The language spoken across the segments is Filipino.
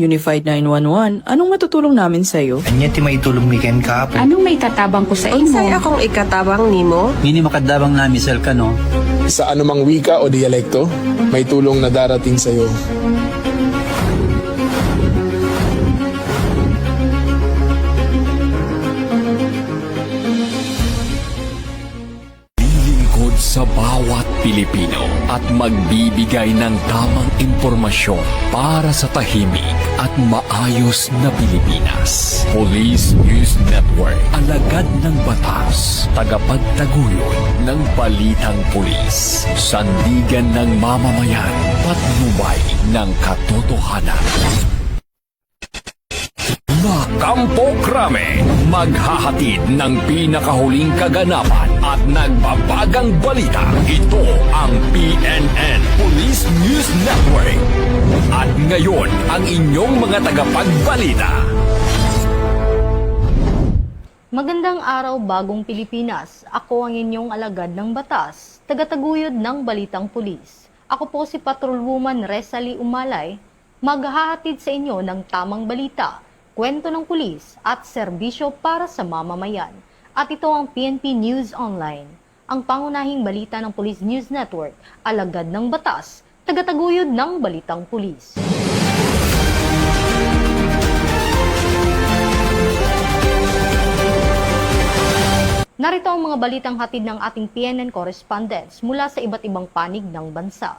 Unified 911, anong matutulong namin sa'yo? Anya ti maitulong mi ken kapo. Anong may tatabang ko sa imo? Unsay akong ikatabang nimo? Ngini makadabang na misal ka no. Sa anumang wika o dialekto, may tulong na darating sa iyo. Lilingkod sa bawat Pilipino at magbibigay ng tamang impormasyon para sa tahimik at maayos na Pilipinas. Police News Network, alagad ng batas, tagapagtaguyod ng balitang pulis, sandigan ng mamamayan, patnubay ng katotohanan. Kampo Krame, maghahatid ng pinakahuling kaganapan at nagbabagang balita. Ito ang PNN Police News Network. At ngayon, ang inyong mga tagapagbalita. Magandang araw, Bagong Pilipinas. Ako ang inyong alagad ng batas, tagataguyod ng Balitang Pulis. Ako po si Patrolwoman Resalie Umalay, maghahatid sa inyo ng tamang balita, kwento ng pulis at serbisyo para sa mamamayan. At ito ang PNP News Online, ang pangunahing balita ng Police News Network, alagad ng batas, tagataguyod ng Balitang Pulis. Narito ang mga balitang hatid ng ating PNN correspondents mula sa iba't ibang panig ng bansa.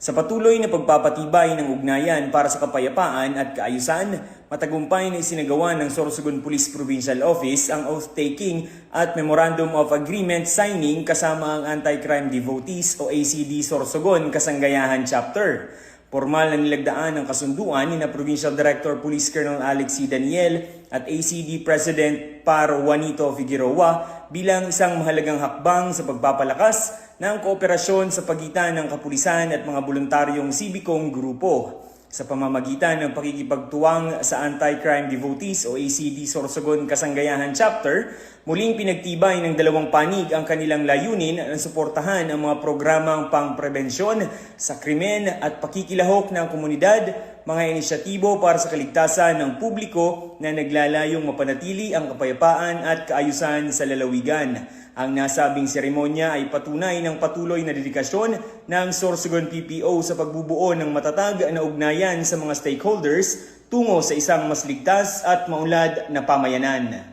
Sa patuloy na pagpapatibay ng ugnayan para sa kapayapaan at kaayusan, matagumpay na isinagawa ng Sorsogon Police Provincial Office ang oath-taking at Memorandum of Agreement signing kasama ang Anti-Crime Devotees o ACD Sorsogon Kasanggayahan Chapter. Formal na nilagdaan ang kasunduan ni na Provincial Director Police Colonel Alex C. Daniel at ACD President Par Juanito Figueroa bilang isang mahalagang hakbang sa pagpapalakas ng kooperasyon sa pagitan ng kapulisan at mga voluntaryong sibikong grupo. Sa pamamagitan ng pakikipagtuwang sa Anti-Crime Devotees o ACD Sorsogon Kasanggayahan Chapter, muling pinagtibay ng dalawang panig ang kanilang layunin na suportahan ang mga programang pangprebensyon sa krimen at pakikilahok ng komunidad, mga inisyatibo para sa kaligtasan ng publiko na naglalayong mapanatili ang kapayapaan at kaayusan sa lalawigan. Ang nasabing seremonya ay patunay ng patuloy na dedikasyon ng Sorsogon PPO sa pagbubuo ng matatag na ugnayan sa mga stakeholders tungo sa isang mas ligtas at maunlad na pamayanan.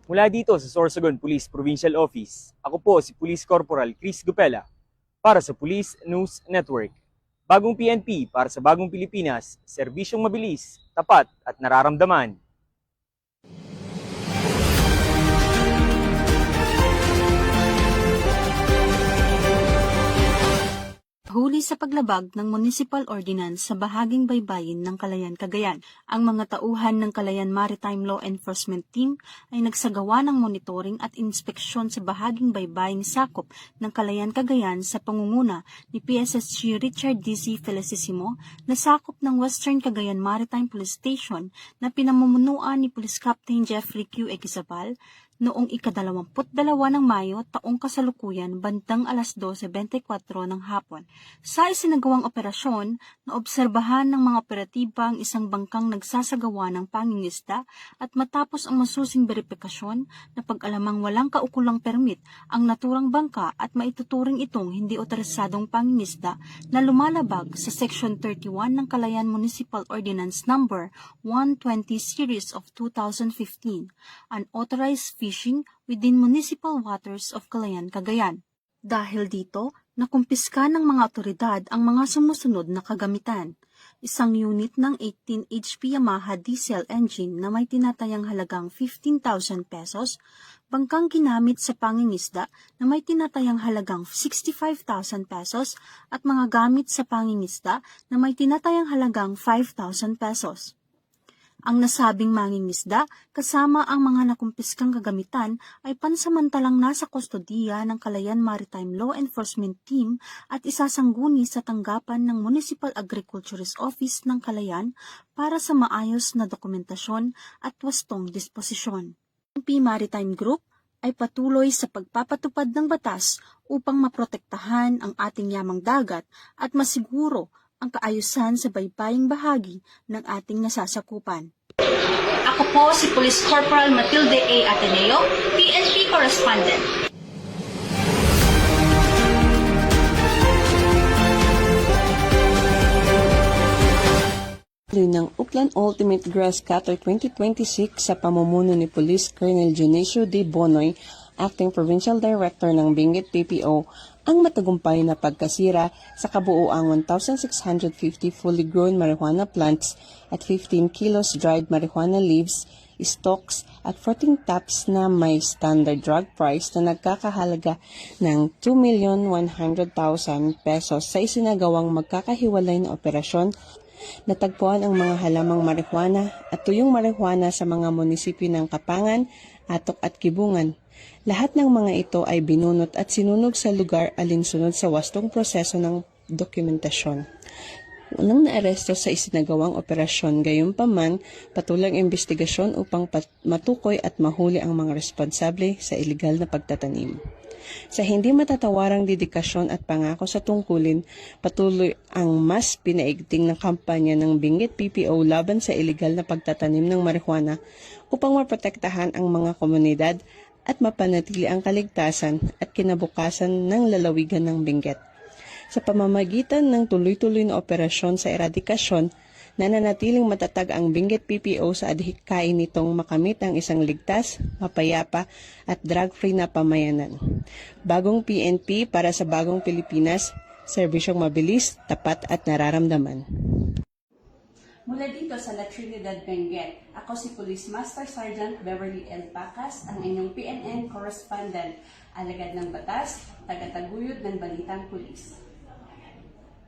Mula dito sa Sorsogon Police Provincial Office, ako po si Police Corporal Chris Gupela para sa Police News Network. Bagong PNP para sa Bagong Pilipinas, serbisyong mabilis, tapat at nararamdaman. Huli sa paglabag ng Municipal Ordinance sa bahaging baybayin ng Calayan, Cagayan, ang mga tauhan ng Calayan Maritime Law Enforcement Team ay nagsagawa ng monitoring at inspeksyon sa bahaging baybaying sakop ng Calayan, Cagayan sa pangunguna ni PSSG Richard D.C. Felicissimo na sakop ng Western Cagayan Maritime Police Station na pinamumunuan ni Police Captain Jeffrey Q. Equizabal noong ika-22 ng Mayo taong kasalukuyan bandang alas 12:24 ng hapon. Sa isinagawang operasyon, naobserbahan ng mga operatiba ang isang bangkang nagsasagawa ng pangingisda at matapos ang masusing beripikasyon na pag-alamang walang kaukulang permit ang naturang bangka at maituturing itong hindi otorisadong pangingisda na lumalabag sa Section 31 ng Calayan Municipal Ordinance No. 120 Series of 2015, unauthorized fishing within municipal waters of Calayan, Cagayan. Dahil dito, nakumpiska ng mga otoridad ang mga sumusunod na kagamitan. Isang unit ng 18 HP Yamaha diesel engine na may tinatayang halagang 15,000 pesos, bangkang ginamit sa pangingisda na may tinatayang halagang 65,000 pesos at mga gamit sa pangingisda na may tinatayang halagang 5,000 pesos. Ang nasabing mangingisda kasama ang mga nakumpiskang kagamitan ay pansamantalang nasa kustodiya ng Calayan Maritime Law Enforcement Team at isasangguni sa tanggapan ng Municipal Agriculturist Office ng Calayan para sa maayos na dokumentasyon at wastong disposisyon. PNP Maritime Group, ay patuloy sa pagpapatupad ng batas upang maprotektahan ang ating yamang dagat at masiguro ang kaayusan sa baybaying bahagi ng ating nasasakupan. Ako po si Police Corporal Matilde A. Ateneo, PNP Correspondent. ng Uklan Ultimate Grass Cutter 2026 sa pamumuno ni Police Colonel Dionisio D. Bonoy, Acting Provincial Director ng Benguet PPO, ang matagumpay na pagkasira sa kabuuang 1,650 fully grown marijuana plants at 15 kilos dried marijuana leaves, stalks at 14 tops na may standard drug price na nagkakahalaga ng 2,100,000 pesos sa isinagawang magkakahiwalay na operasyon. Natagpuan ang mga halamang marijuana at tuyong marijuana sa mga munisipyo ng Kapangan, Atok at Kibungan. Lahat ng mga ito ay binunot at sinunog sa lugar alinsunod sa wastong proseso ng dokumentasyon. Unang naaresto sa isinagawang operasyon, gayunpaman patuloy ang investigasyon upang matukoy at mahuli ang mga responsable sa ilegal na pagtatanim. Sa hindi matatawarang dedikasyon at pangako sa tungkulin, patuloy ang mas pinaigting na kampanya ng Benguet PPO laban sa ilegal na pagtatanim ng marijuana upang maprotektahan ang mga komunidad at mapanatili ang kaligtasan at kinabukasan ng lalawigan ng Benguet. Sa pamamagitan ng tuloy-tuloy na operasyon sa eradikasyon, nananatiling matatag ang Benguet PPO sa adhikain nitong makamit ang isang ligtas, mapayapa at drug-free na pamayanan. Bagong PNP para sa bagong Pilipinas, serbisyong mabilis, tapat at nararamdaman. Mula dito sa La Trinidad, Benguet, ako si Police Master Sergeant Beverly L. Pacas, ang inyong PNN Correspondent, alagad ng batas, tagataguyod ng balitang pulis.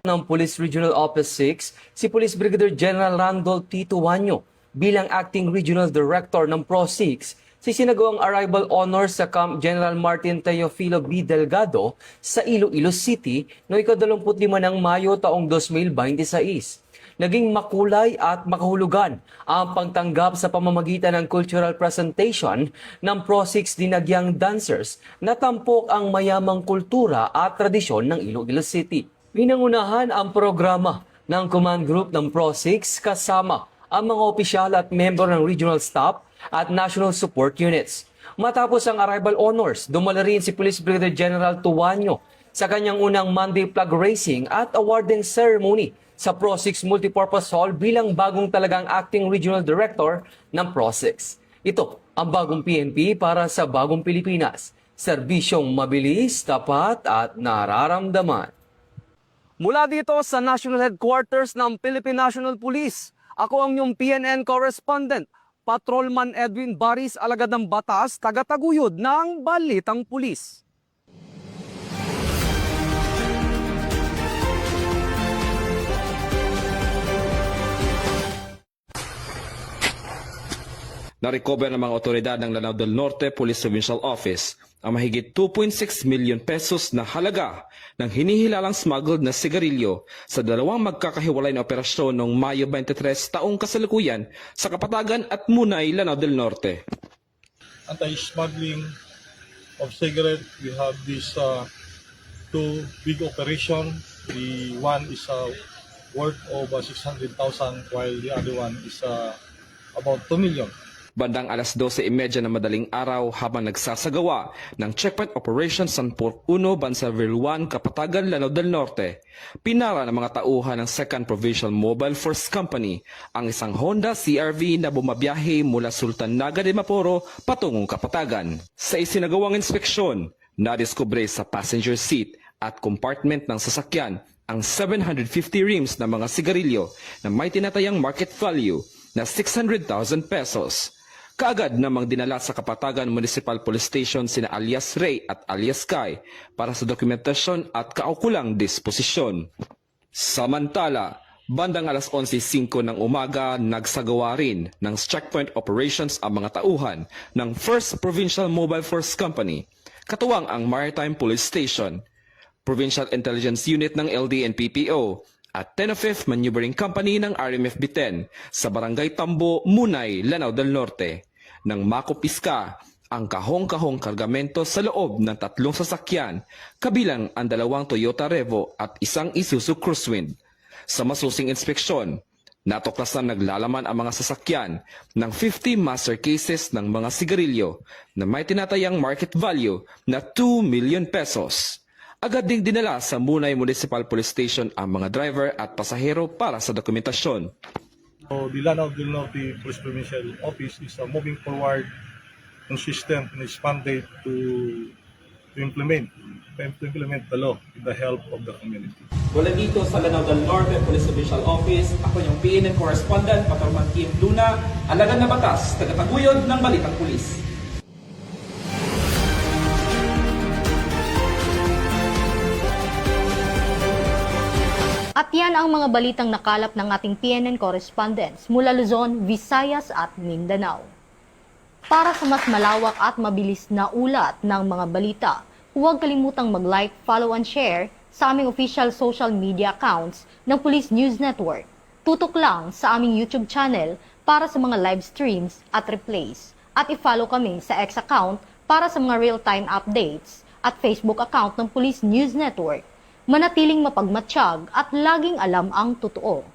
Ng Police Regional Office 6, si Police Brigadier General Randolph T. Tuanyo bilang Acting Regional Director ng Pro-6 sa sinagawang arrival honor sa Camp General Martin Teofilo B. Delgado sa Iloilo City noong 25 ng Mayo taong 2026. Naging makulay at makahulugan ang pagtanggap sa pamamagitan ng cultural presentation ng Pro-6 Dinagyang Dancers na tampok ang mayamang kultura at tradisyon ng Iloilo City. Pinangunahan ang programa ng Command Group ng Pro-6 kasama ang mga opisyal at member ng regional staff at national support units. Matapos ang arrival honors, dumala rin si Police Brigadier General Tuanyo sa kanyang unang Monday flag raising at awarding ceremony sa Pro-6 Multipurpose Hall bilang bagong talagang Acting Regional Director ng Pro-6. Ito ang bagong PNP para sa bagong Pilipinas. Serbisyong mabilis, tapat at nararamdaman. Mula dito sa National Headquarters ng Philippine National Police, ako ang inyong PNN Correspondent, Patrolman Edwin Baris, alagad ng batas, tagataguyod ng Balitang Pulis. Na-recover ng mga otoridad ng Lanao del Norte Police Provincial Office ang mahigit 2.6 million pesos na halaga ng hinihilalang smuggled na sigarilyo sa dalawang magkakahiwalay na operasyon noong Mayo 23 taong kasalukuyan sa Kapatagan at Munay, Lanao del Norte. Anti-smuggling of cigarette, we have these two big operation. The one is worth over 600,000 while the other one is about 2 million. Bandang alas 12:30 na madaling araw habang nagsasagawa ng checkpoint operation San Port 1, Bansaville 1, Kapatagan, Lanao del Norte, pinara ng mga tauhan ng 2nd Provincial Mobile Force Company ang isang Honda CR-V na bumabiyahe mula Sultan Naga de Maporo patungong Kapatagan. Sa isinagawang inspeksyon, nadiskubre sa passenger seat at compartment ng sasakyan ang 750 rims na mga sigarilyo na may tinatayang market value na 600,000 pesos. Kaagad namang dinala sa Kapatagan Municipal Police Station sina alias Ray at alias Kai para sa dokumentasyon at kaukulang disposisyon. Samantala, bandang alas 11:05 ng umaga, nagsagawa rin ng checkpoint operations ang mga tauhan ng 1st Provincial Mobile Force Company, katuwang ang Maritime Police Station, Provincial Intelligence Unit ng LDN-PPO, at 10th Maneuvering Company ng RMF-B10 sa Barangay Tambo, Munay, Lanao del Norte. Nang makupiska ang kahong-kahong kargamento sa loob ng 3 sasakyan, kabilang ang 2 Toyota Revo at 1 Isuzu Crosswind. Sa masusing inspeksyon, natuklasan naglalaman ang mga sasakyan ng 50 master cases ng mga sigarilyo na may tinatayang market value na 2 million pesos. Agad ding dinala sa Munay Municipal Police Station ang mga driver at pasahero para sa dokumentasyon. So, the Lanao del Norte Police Provincial Office is moving forward consistent in its mandate to implement the law with the help of the community. Mula dito sa Lanao del Norte Police Provincial Office, ako yung PNN Correspondent, Patrolman Kim Luna, alagad na batas, tagataguyod ng Balitang Pulis. At yan ang mga balitang nakalap ng ating PNN correspondents mula Luzon, Visayas at Mindanao. Para sa mas malawak at mabilis na ulat ng mga balita, huwag kalimutang mag-like, follow and share sa aming official social media accounts ng Police News Network. Tutok lang sa aming YouTube channel para sa mga live streams at replays. At i-follow kami sa X account para sa mga real-time updates at Facebook account ng Police News Network. Manatiling mapagmatsyag at laging alam ang totoo.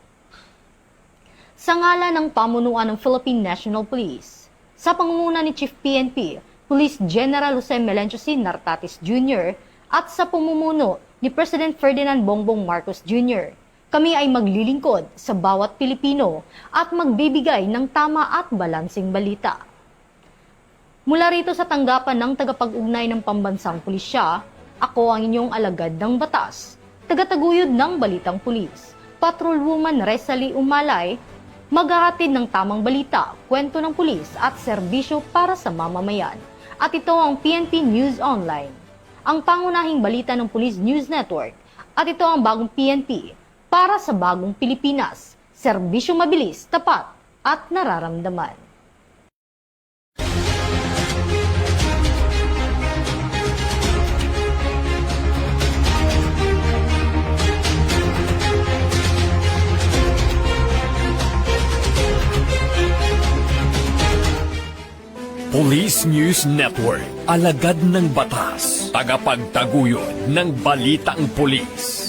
Sa ngalan ng pamunuan ng Philippine National Police, sa pangunguna ni Chief PNP, Police General Jose Melencio C. Nartatis Jr. at sa pamumuno ni President Ferdinand Bongbong Marcos Jr., kami ay maglilingkod sa bawat Pilipino at magbibigay ng tama at balansing balita. Mula rito sa tanggapan ng tagapag-ugnay ng pambansang pulisya, ako ang inyong alagad ng batas, tagataguyod ng Balitang Pulis, Patrolwoman Resalie Umalay, maghahatid ng tamang balita, kwento ng pulis at serbisyo para sa mamamayan. At ito ang PNP News Online, ang pangunahing balita ng Police News Network. At ito ang bagong PNP, para sa bagong Pilipinas, serbisyo mabilis, tapat at nararamdaman. Police News Network, alagad ng batas, tagapagtaguyod ng Balitang Pulis.